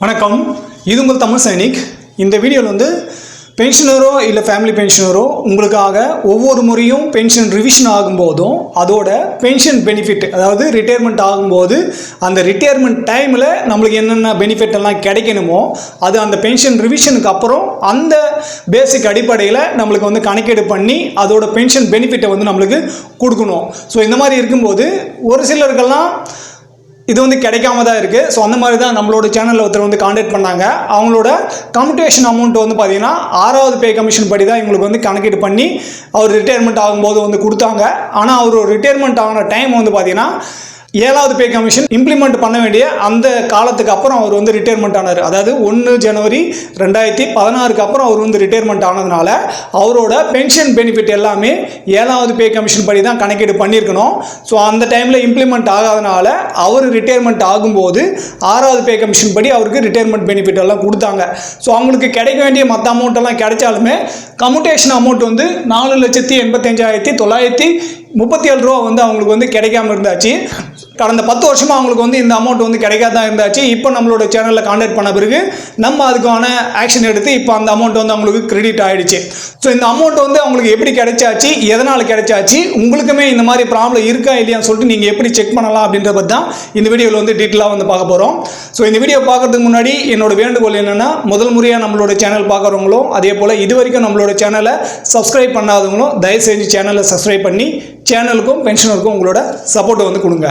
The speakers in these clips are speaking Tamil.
வணக்கம், இது உங்கள் தமிழ் சைனிக். இந்த வீடியோவில் வந்து பென்ஷனரோ இல்லை ஃபேமிலி பென்ஷனரோ உங்களுக்காக ஒவ்வொரு முறையும் பென்ஷன் ரிவிஷன் ஆகும்போதும் அதோட பென்ஷன் பெனிஃபிட், அதாவது ரிட்டையர்மெண்ட் ஆகும்போது அந்த ரிட்டையர்மெண்ட் டைமில் நம்மளுக்கு என்னென்ன பெனிஃபிட் எல்லாம் கிடைக்கணுமோ அது அந்த பென்ஷன் ரிவிஷனுக்கு அப்புறம் அந்த பேசிக் அடிப்படையில் நம்மளுக்கு வந்து கணக்கீடு பண்ணி அதோட பென்ஷன் பெனிஃபிட்டை வந்து நம்மளுக்கு கொடுக்கணும். ஸோ இந்த மாதிரி இருக்கும்போது ஒரு சிலருக்கெல்லாம் இது வந்து கிடைக்காம தான் இருக்குது. ஸோ அந்த மாதிரி தான் நம்மளோட சேனலில் ஒருத்தர் வந்து கான்டாக்ட் பண்ணாங்க. அவங்களோட கம்யூட்டேஷன் அமௌண்ட் வந்து பார்த்தீங்கன்னா 6வது பே கமிஷன் படி தான் இவங்களுக்கு வந்து கணக்கீடு பண்ணி அவர் ரிட்டையர்மெண்ட் ஆகும்போது வந்து கொடுத்தாங்க. ஆனால் அவர் ரிட்டையர்மெண்ட் ஆகின டைம் வந்து பார்த்தீங்கன்னா 7வது பே கமிஷன் இம்ப்ளிமெண்ட் பண்ண வேண்டிய அந்த காலத்துக்கு அப்புறம் அவர் வந்து ரிட்டையர்மெண்ட் ஆனார். அதாவது 1 ஜனவரி 2016 அப்புறம் அவர் வந்து ரிட்டையர்மெண்ட் ஆனதுனால அவரோட பென்ஷன் பெனிஃபிட் எல்லாமே 7வது பே கமிஷன் படி தான் கணக்கீடு பண்ணியிருக்கணும். ஸோ அந்த டைமில் இம்ப்ளிமெண்ட் ஆகாதனால அவர் ரிட்டையர்மெண்ட் ஆகும்போது 6வது பே கமிஷன் படி அவருக்கு ரிட்டையர்மெண்ட் பெனிஃபிட் எல்லாம் கொடுத்தாங்க. ஸோ அவங்களுக்கு கிடைக்க வேண்டிய மற்ற அமௌண்ட் எல்லாம் கிடைச்சாலுமே கம்யூட்டேஷன் அமௌண்ட் வந்து 4,85,937 ரூபா வந்து அவங்களுக்கு வந்து கிடைக்காம இருந்தாச்சு. கடந்த 10 வருஷமாக அவங்களுக்கு வந்து இந்த அமௌண்ட் வந்து கிடைக்காதான் இருந்தாச்சு. இப்போ நம்மளோட சேனலில் கான்டாக்ட் பண்ண பிறகு நம்ம அதுக்கான ஆக்ஷன் எடுத்து இப்போ அந்த அமௌண்ட் வந்து அவங்களுக்கு கிரெடிட் ஆகிடுச்சு. ஸோ இந்த அமௌண்ட் வந்து அவங்களுக்கு எப்படி கிடைச்சாச்சு, எதனால் கிடைச்சாச்சு, உங்களுக்குமே இந்த மாதிரி ப்ராப்ளம் இருக்கா இல்லையான்னு சொல்லிட்டு நீங்கள் எப்படி செக் பண்ணலாம் அப்படின்றத பற்றி தான் இந்த வீடியோவில் வந்து டீட்டெயிலாக வந்து பார்க்க போகிறோம். ஸோ இந்த வீடியோ பார்க்கறதுக்கு முன்னாடி என்னோட வேண்டுகோள் என்னென்னா, முதல் முறையாக நம்மளோட சேனல் பார்க்குறவங்களும் அதே போல் இது வரைக்கும் நம்மளோட சேனலை சப்ஸ்கிரைப் பண்ணாதவங்களும் தயவு செஞ்சு சேனலை சப்ஸ்கிரைப் பண்ணி சேனலுக்கும் பென்ஷனருக்கும் உங்களோட சப்போர்ட்டை வந்து கொடுங்க.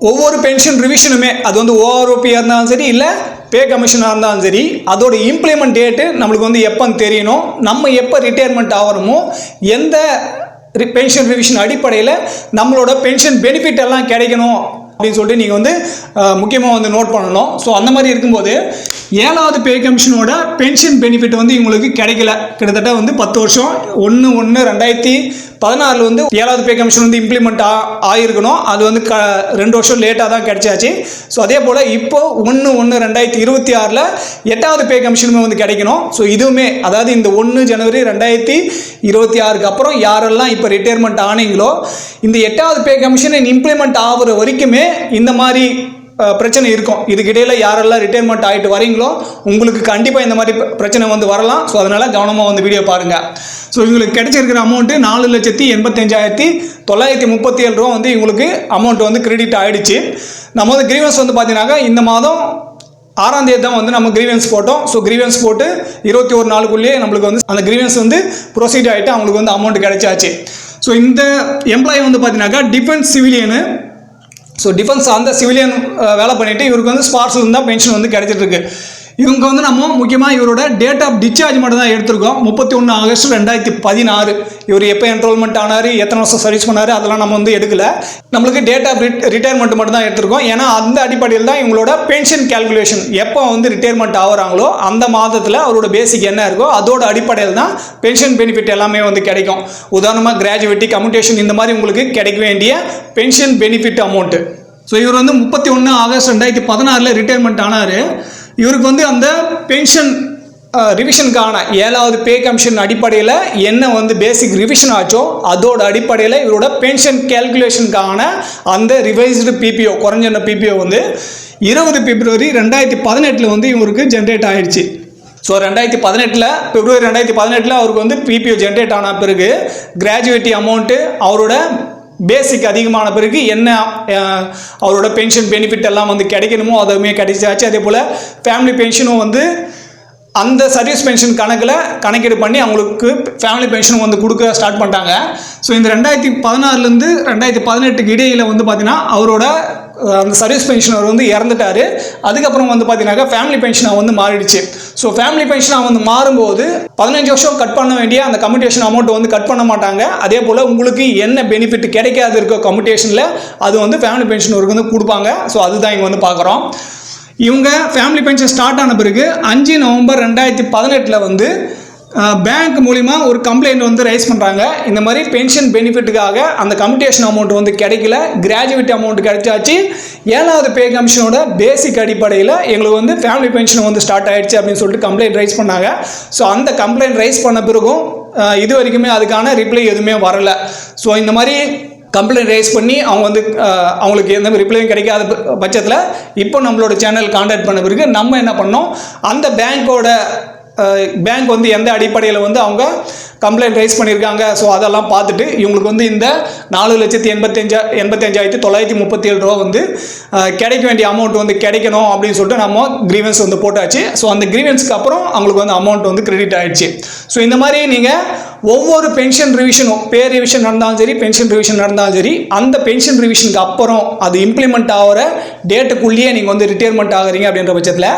ஒவ்வொரு பென்ஷன் ரிவிஷனுமே அது வந்து ஓஆர்ஓபியாக இருந்தாலும் சரி இல்லை பே கமிஷனாக இருந்தாலும் சரி அதோட இம்ப்ளிமெண்ட் டேட்டு நம்மளுக்கு வந்து எப்போன்னு தெரியணும். நம்ம எப்போ ரிட்டையர்மெண்ட் ஆகிறோமோ எந்த பென்ஷன் ரிவிஷன் அடிப்படையில் நம்மளோட பென்ஷன் பெனிஃபிட் எல்லாம் கிடைக்கணும் அப்படின்னு சொல்லிட்டு நீங்கள் வந்து முக்கியமாக வந்து நோட் பண்ணணும். ஸோ அந்த மாதிரி இருக்கும்போது 7வது பே கமிஷனோட பென்ஷன் பெனிஃபிட் வந்து இவங்களுக்கு கிடைக்கல. கிட்டத்தட்ட வந்து 10 வருஷம் 1/1/2016 வந்து 7வது பே கமிஷன் வந்து இம்ப்ளிமெண்ட் ஆகிருக்கணும். அது வந்து 2 வருஷம் லேட்டாக தான் கிடைச்சாச்சு. ஸோ அதே போல் இப்போ 1/1/2026 8வது பே கமிஷனுமே வந்து கிடைக்கணும். ஸோ இதுவுமே அதாவது இந்த 1 ஜனவரி 2026 அப்புறம் யாரெல்லாம் இப்போ ரிட்டையர்மெண்ட் ஆனீங்களோ இந்த 8வது பே கமிஷன் இம்ப்ளிமெண்ட் ஆகிற வரைக்குமே இந்த மாதிரி பிரச்சனை இருக்கும். இதுக்கிடையில் யாரெல்லாம் ரிட்டையர்மெண்ட் ஆகிட்டு வரீங்களோ உங்களுக்கு கண்டிப்பாக இந்த மாதிரி பிரச்சனை வந்து வரலாம். ஸோ அதனால் கவனமாக வந்து வீடியோ பாருங்கள். ஸோ இவங்களுக்கு கிடைச்சிருக்கிற அமௌண்ட்டு 4,85,937 ரூபா வந்து இவங்களுக்கு அமௌண்ட் வந்து கிரெடிட் ஆகிடுச்சு. நம்ம வந்து கிரீவன்ஸ் வந்து பார்த்தீங்கன்னாக்கா இந்த மாதம் 6ஆம் தேதி தான் வந்து நம்ம கிரீவன்ஸ் போட்டோம். ஸோ கிரீவன்ஸ் போட்டு 21 நாளுக்குள்ளேயே நம்மளுக்கு வந்து அந்த கிரீவன்ஸ் வந்து ப்ரொசீட் ஆகிட்டு அவங்களுக்கு வந்து அமௌண்ட் கிடைச்சாச்சு. ஸோ இந்த எம்ப்ளாயி வந்து பார்த்தீங்கன்னாக்கா டிஃபென்ஸ் சிவிலியனு. ஸோ டிஃபென்ஸ் அந்த சிவிலியன் வேலை பண்ணிவிட்டு இவருக்கு வந்து ஸ்பார்ஸ்லேருந்து தான் பென்ஷன் வந்து கிடைச்சிட்ருக்கு. இவங்க வந்து நம்ம முக்கியமாக இவரோட டேட் ஆஃப் டிஸ்சார்ஜ் மட்டும் தான் எடுத்திருக்கோம். 31 ஆகஸ்ட் 2016 இவர் எப்போ என்ரோல்மெண்ட் ஆனார், எத்தனை வருஷம் சர்வீஸ் பண்ணார் அதெல்லாம் நம்ம வந்து எடுக்கல. நம்மளுக்கு டேட் ஆஃப் ரிட்டையர்மெண்ட் மட்டும் தான் எடுத்திருக்கோம். ஏன்னா அந்த அடிப்படையில் தான் இவங்களோட பென்ஷன் கேல்குலேஷன் எப்போ வந்து ரிட்டையர்மெண்ட் ஆகுறாங்களோ அந்த மாதத்தில் அவரோட பேசிக் என்ன இருக்கோ அதோட அடிப்படையில் தான் பென்ஷன் பெனிஃபிட் எல்லாமே வந்து கிடைக்கும். உதாரணமாக கிராஜுவேட்டி, கம்யூட்டேஷன் இந்த மாதிரி உங்களுக்கு கிடைக்க வேண்டிய பென்ஷன் பெனிஃபிட் அமௌண்ட்டு. ஸோ இவர் வந்து 31 ஆகஸ்ட் 2016 ரிட்டையர்மெண்ட் ஆனார். இவருக்கு வந்து அந்த பென்ஷன் ரிவிஷனுக்கான 7வது பே கமிஷன் அடிப்படையில் என்ன வந்து பேசிக் ரிவிஷன் ஆச்சோ அதோட அடிப்படையில் இவரோட பென்ஷன் கேல்குலேஷனுக்கான அந்த ரிவைஸ்டு பிபிஓ குறைஞ்ச பிபிஓ வந்து 20 பிப்ரவரி 2018 வந்து இவருக்கு ஜென்ரேட் ஆகிடுச்சு. ஸோ 2018 பிப்ரவரி 2018 அவருக்கு வந்து பிபிஓ ஜென்ரேட் ஆன பிறகு கிராஜுவேட்டி அமௌண்ட்டு அவரோட பேசிக் அதிகமான பிறகு என்ன அவரோட பென்ஷன் பெனிஃபிட் எல்லாம் வந்து கிடைக்கணுமோ அதுவுமே கிடைச்சாச்சு. அதே போல் ஃபேமிலி பென்ஷனும் வந்து அந்த சர்வீஸ் பென்ஷன் கணக்கீடு பண்ணி அவங்களுக்கு ஃபேமிலி பென்ஷன் வந்து கொடுக்க ஸ்டார்ட் பண்ணிட்டாங்க. ஸோ இந்த 2016 2018 இடையில் வந்து பார்த்தீங்கன்னா அவரோட அந்த சர்வீஸ் பென்ஷனர் வந்து இறந்துட்டார். அதுக்கப்புறம் வந்து பார்த்தீங்கன்னாக்கா ஃபேமிலி பென்ஷனாக வந்து மாறிடுச்சு. ஸோ ஃபேமிலி பென்ஷனாக வந்து மாறும்போது 15 வருஷம் கட் பண்ண வேண்டிய அந்த கம்யூட்டேஷன் அமௌண்ட் வந்து கட் பண்ண மாட்டாங்க. அதே போல் உங்களுக்கு என்ன பெனிஃபிட் கிடைக்காது இருக்கோ கம்யூட்டேஷனில் அது வந்து ஃபேமிலி பென்ஷனருக்கு வந்து கொடுப்பாங்க. ஸோ அதுதான் இங்கே வந்து பார்க்குறோம். இவங்க ஃபேமிலி பென்ஷன் ஸ்டார்ட் ஆன பிறகு 5 நவம்பர் 2018 வந்து பேங்க் மூலிமா ஒரு கம்ப்ளைண்ட் வந்து ரைஸ் பண்ணுறாங்க. இந்த மாதிரி பென்ஷன் பெனிஃபிட்டுக்காக அந்த கம்யூட்டேஷன் அமௌண்ட் வந்து கிடைக்கல, கிராஜுவேட் அமௌண்ட் கிடைச்சாச்சு, 7வது பே கமிஷனோட பேசிக் அடிப்படையில் எங்களுக்கு வந்து ஃபேமிலி பென்ஷன் வந்து ஸ்டார்ட் ஆகிடுச்சு அப்படின்னு சொல்லிட்டு கம்ப்ளைண்ட் ரைஸ் பண்ணாங்க. ஸோ அந்த கம்ப்ளைண்ட் ரைஸ் பண்ண பிறகும் இது வரைக்குமே அதுக்கான ரிப்ளை எதுவுமே வரலை. ஸோ இந்த மாதிரி கம்ப்ளைண்ட் ரைஸ் பண்ணி அவங்க வந்து அவங்களுக்கு எந்த ரிப்ளையும் கிடைக்காத பட்சத்தில் இப்போ நம்மளோட சேனல் கான்டாக்ட் பண்ண பிறகு நம்ம என்ன பண்ணோம், அந்த பேங்க் வந்து எந்த அடிப்படையில் வந்து அவங்க கம்ப்ளைண்ட் ரைஸ் பண்ணியிருக்காங்க, ஸோ அதெல்லாம் பார்த்துட்டு இவங்களுக்கு வந்து இந்த 4,85,937 ரூபா வந்து கிடைக்க வேண்டிய அமௌண்ட் வந்து கிடைக்கணும் அப்படின்னு சொல்லிட்டு நம்ம கிரீவன்ஸ் வந்து போட்டாச்சு. ஸோ அந்த கிரீவன்ஸ்க்கு அப்புறம் அவங்களுக்கு வந்து அமௌண்ட் வந்து கிரெடிட் ஆகிடுச்சு. ஸோ இந்த மாதிரி நீங்கள் ஒவ்வொரு பென்ஷன் ரிவிஷனும், பே ரிவிஷன் நடந்தாலும் சரி, பென்ஷன் ரிவிஷன் நடந்தாலும் சரி, அந்த பென்ஷன் ரிவிஷனுக்கு அப்புறம் அது இம்ப்ளிமெண்ட் ஆகிற டேட்டுக்குள்ளேயே நீங்கள் வந்து ரிட்டையர்மெண்ட் ஆகுறீங்க அப்படின்ற பட்சத்தில்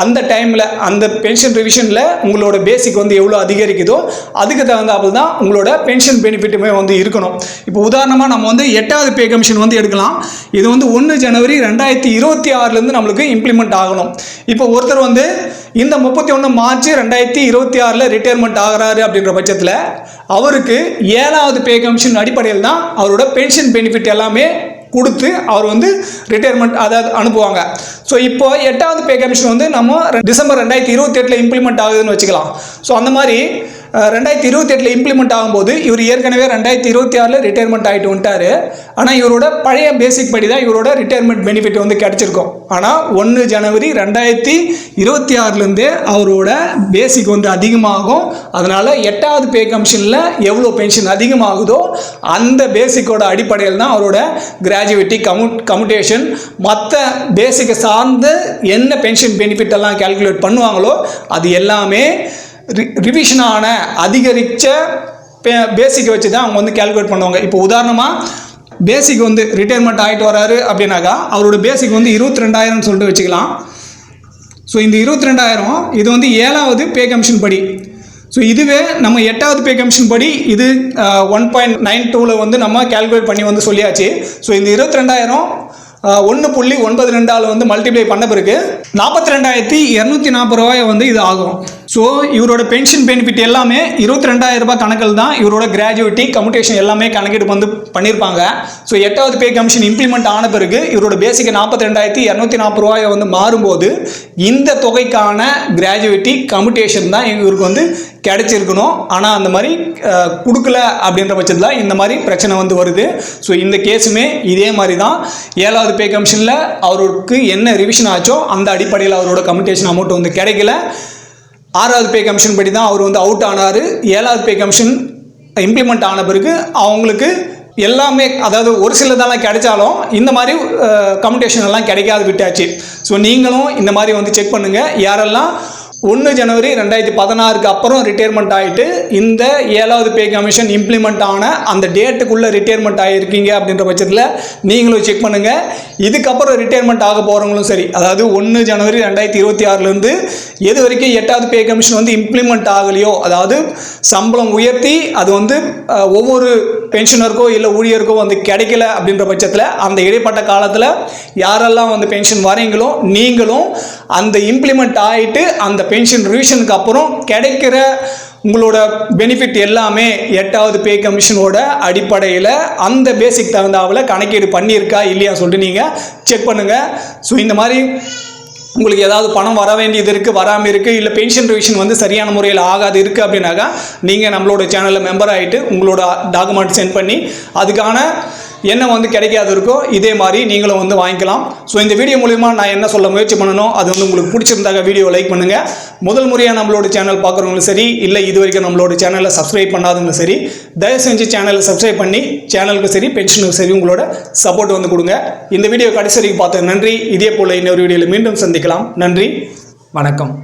அந்த டைமில் அந்த பென்ஷன் ரிவிஷனில் உங்களோட பேசிக் வந்து எவ்வளோ அதிகரிக்குதோ அதுக்கு தகுந்தாப்புல தான் உங்களோட பென்ஷன் பெனிஃபிட்டுமே வந்து இருக்கணும். இப்போ உதாரணமாக நம்ம வந்து 8வது பே கமிஷன் வந்து எடுக்கலாம். இது வந்து 1 ஜனவரி 2026 நம்மளுக்கு இம்ப்ளிமெண்ட் ஆகணும். இப்போ ஒருத்தர் வந்து இந்த 31 மார்ச் 2026 ரிட்டையர்மெண்ட் ஆகிறாரு அப்படின்ற பட்சத்தில் அவருக்கு 7வது பே கமிஷன் அடிப்படையில் தான் அவரோட பென்ஷன் பெனிஃபிட் எல்லாமே கொடுத்து அவர் வந்து ரிட்டையர்மெண்ட் அதாவது அனுப்புவாங்க. ஸோ இப்போ 8வது பே கமிஷன் வந்து நம்ம டிசம்பர் 2028 இம்ப்ளிமெண்ட் ஆகுதுன்னு வச்சுக்கலாம். ஸோ அந்த மாதிரி 2028 இம்ப்ளிமெண்ட் ஆகும்போது இவர் ஏற்கனவே 2026 ரிட்டையர்மெண்ட் ஆகிட்டு வந்துட்டார். ஆனால் இவரோட பழைய பேசிக் படி தான் இவரோட ரிட்டையர்மெண்ட் பெனிஃபிட் வந்து கிடச்சிருக்கும். ஆனால் 1 ஜனவரி 2026 அவரோட பேசிக் வந்து அதிகமாகும். அதனால் 8வது பே கமிஷனில் எவ்வளோ பென்ஷன் அதிகமாகுதோ அந்த பேசிக்கோட அடிப்படையில் தான் அவரோட கிராஜுவிட்டி, கம்யூட்டேஷன், மற்ற பேசிக்கை சார்ந்து என்ன பென்ஷன் பெனிஃபிட் எல்லாம் கால்குலேட் பண்ணுவாங்களோ அது எல்லாமே ரிவிஷனான அதிகரித்த பேசிக்கை வச்சு தான் அவங்க வந்து கால்குலேட் பண்ணுவாங்க. இப்போ உதாரணமாக பேசிக் வந்து ரிட்டையர்மெண்ட் ஆகிட்டு வராரு அப்படின்னாக்கா அவரோட பேசிக் வந்து 22,000 சொல்லிட்டு வச்சுக்கலாம். ஸோ இந்த 22,000 இது வந்து 7வது பே கமிஷன் படி. ஸோ இதுவே நம்ம 8வது பே கமிஷன் படி இது 1.92 வந்து நம்ம கால்குலேட் பண்ணி வந்து சொல்லியாச்சு. ஸோ இந்த 22,000 1.92 வந்து மல்டிப்ளை பண்ண பிறகு 42,240 ரூபாய் வந்து இது ஆகும். ஸோ இவரோட பென்ஷன் பெனிஃபிட் எல்லாமே 22,000 ரூபாய் கணக்கில் தான் இவரோட கிராஜுவிட்டி, கம்யூட்டேஷன் எல்லாமே கணக்கெடு வந்து பண்ணியிருப்பாங்க. ஸோ 8வது பே கமிஷன் இம்ப்ளிமெண்ட் ஆன பிறகு இவரோட பேசிக் 42,240 ரூபாயை வந்து மாறும்போது இந்த தொகைக்கான கிராஜுவிட்டி, கம்யூட்டேஷன் தான் இவருக்கு வந்து கிடைச்சிருக்கணும். ஆனால் அந்த மாதிரி கொடுக்கல அப்படின்ற பட்சத்தில் இந்த மாதிரி பிரச்சனை வந்து வருது. ஸோ இந்த கேஸுமே இதே மாதிரி தான். 7வது பே கமிஷனில் அவருக்கு என்ன ரிவிஷன் ஆச்சோ அந்த அடிப்படையில் அவரோட கம்யூட்டேஷன் அமௌண்ட் வந்து கிடைக்கல. 6வது பே கமிஷன் படி தான் அவர் வந்து அவுட் ஆனார். 7வது பே கமிஷன் இம்ப்ளிமெண்ட் ஆன பிறகு அவங்களுக்கு எல்லாமே, அதாவது ஒரு சிலதெல்லாம் கிடைச்சாலும் இந்த மாதிரி கம்யூட்டேஷன் எல்லாம் கிடைக்காது விட்டாச்சு. ஸோ நீங்களும் இந்த மாதிரி வந்து செக் பண்ணுங்கள். யாரெல்லாம் 1 ஜனவரி 2016 அப்புறம் ரிட்டையர்மெண்ட் ஆகிட்டு இந்த 7வது பே கமிஷன் இம்ப்ளிமெண்ட் ஆன அந்த டேட்டுக்குள்ளே ரிட்டையர்மெண்ட் ஆகிருக்கீங்க அப்படின்ற பட்சத்தில் நீங்களும் செக் பண்ணுங்கள். இதுக்கப்புறம் ரிட்டையர்மெண்ட் ஆக போகிறவங்களும் சரி, அதாவது 1 ஜனவரி 2026 எது வரைக்கும் 8வது பே கமிஷன் வந்து இம்ப்ளிமெண்ட் ஆகலையோ, அதாவது சம்பளம் உயர்த்தி அது வந்து ஒவ்வொரு பென்ஷனருக்கோ இல்லை ஊழியருக்கோ வந்து கிடைக்கல அப்படின்ற பட்சத்தில் அந்த இடைப்பட்ட காலத்தில் யாரெல்லாம் வந்து பென்ஷன் வரீங்களோ நீங்களும் அந்த இம்ப்ளிமெண்ட் ஆகிட்டு அந்த பென்ஷன் ரிவிஷனுக்கு அப்புறம் கிடைக்கிற உங்களோட பெனிஃபிட் எல்லாமே 8வது பே கமிஷனோட அடிப்படையில் அந்த பேசிக் தகுந்தாவில் கணக்கீடு பண்ணியிருக்கா இல்லையா சொல்லிட்டு நீங்கள் செக் பண்ணுங்கள். ஸோ இந்த மாதிரி உங்களுக்கு ஏதாவது பணம் வர வேண்டியது இருக்குது, வராமல் இருக்குது, இல்லை பென்ஷன் ரிவிஷன் வந்து சரியான முறையில் ஆகாது இருக்குது அப்படின்னாக்கா நீங்கள் நம்மளோட சேனலில் மெம்பர் ஆகிட்டு உங்களோட டாக்குமெண்ட் சென்ட் பண்ணி அதுக்கான என்ன வந்து கிடைக்காது இருக்கோ இதே மாதிரி நீங்களும் வந்து வாங்கிக்கலாம். ஸோ இந்த வீடியோ மூலிமா நான் என்ன சொல்ல முயற்சி பண்ணணும், அது வந்து உங்களுக்கு பிடிச்சிருந்தாங்க வீடியோ லைக் பண்ணுங்கள். முதல் முறையாக நம்மளோட சேனல் பார்க்குறவங்களும் சரி, இல்லை இது வரைக்கும் நம்மளோட சேனலை சப்ஸ்கிரைப் பண்ணாதவங்களும் சரி, தயவு செஞ்சு சேனலை சப்ஸ்கிரைப் பண்ணி சேனலுக்கு சரி, பென்ஷனுக்கு சரி உங்களோட சப்போர்ட் வந்து கொடுங்க. இந்த வீடியோ கடைசி வரைக்கும் பார்த்து நன்றி. இதே போல் இன்னொரு வீடியோவில் மீண்டும் சந்திக்கலாம். நன்றி, வணக்கம்.